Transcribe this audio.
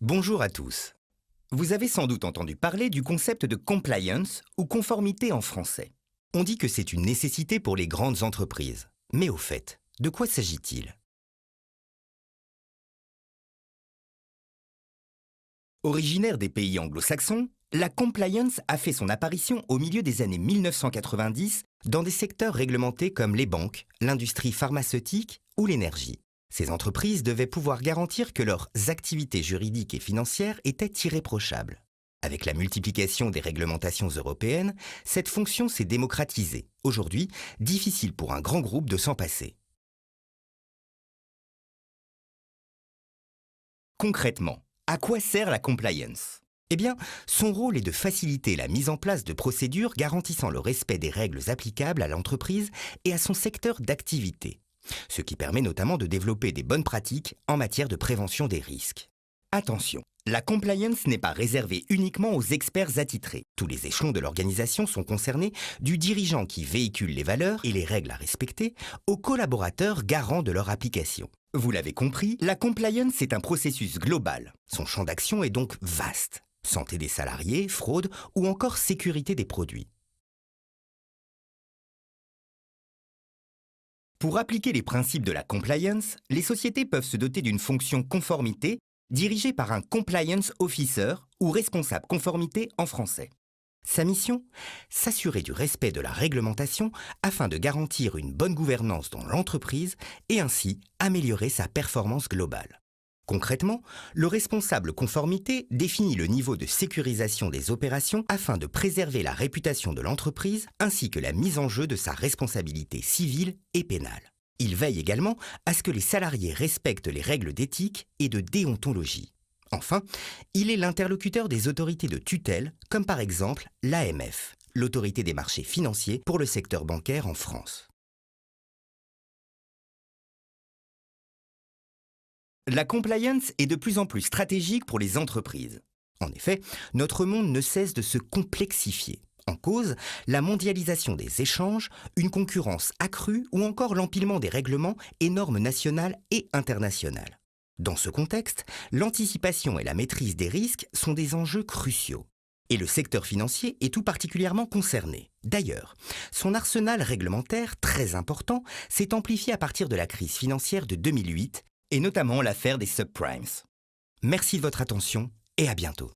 Bonjour à tous. Vous avez sans doute entendu parler du concept de compliance ou conformité en français. On dit que c'est une nécessité pour les grandes entreprises. Mais au fait, de quoi s'agit-il? Originaire des pays anglo-saxons, la compliance a fait son apparition au milieu des années 1990 dans des secteurs réglementés comme les banques, l'industrie pharmaceutique ou l'énergie. Ces entreprises devaient pouvoir garantir que leurs activités juridiques et financières étaient irréprochables. Avec la multiplication des réglementations européennes, cette fonction s'est démocratisée. Aujourd'hui, difficile pour un grand groupe de s'en passer. Concrètement, à quoi sert la compliance? Eh bien, son rôle est de faciliter la mise en place de procédures garantissant le respect des règles applicables à l'entreprise et à son secteur d'activité, ce qui permet notamment de développer des bonnes pratiques en matière de prévention des risques. Attention, la compliance n'est pas réservée uniquement aux experts attitrés. Tous les échelons de l'organisation sont concernés, du dirigeant qui véhicule les valeurs et les règles à respecter, aux collaborateurs garants de leur application. Vous l'avez compris, la compliance est un processus global. Son champ d'action est donc vaste. Santé des salariés, fraude ou encore sécurité des produits. Pour appliquer les principes de la compliance, les sociétés peuvent se doter d'une fonction conformité dirigée par un compliance officer ou responsable conformité en français. Sa mission? S'assurer du respect de la réglementation afin de garantir une bonne gouvernance dans l'entreprise et ainsi améliorer sa performance globale. Concrètement, le responsable conformité définit le niveau de sécurisation des opérations afin de préserver la réputation de l'entreprise ainsi que la mise en jeu de sa responsabilité civile et pénale. Il veille également à ce que les salariés respectent les règles d'éthique et de déontologie. Enfin, il est l'interlocuteur des autorités de tutelle, comme par exemple l'AMF, l'autorité des marchés financiers pour le secteur bancaire en France. La compliance est de plus en plus stratégique pour les entreprises. En effet, notre monde ne cesse de se complexifier. En cause, la mondialisation des échanges, une concurrence accrue ou encore l'empilement des règlements et normes nationales et internationales. Dans ce contexte, l'anticipation et la maîtrise des risques sont des enjeux cruciaux. Et le secteur financier est tout particulièrement concerné. D'ailleurs, son arsenal réglementaire, très important, s'est amplifié à partir de la crise financière de 2008 et notamment l'affaire des subprimes. Merci de votre attention et à bientôt.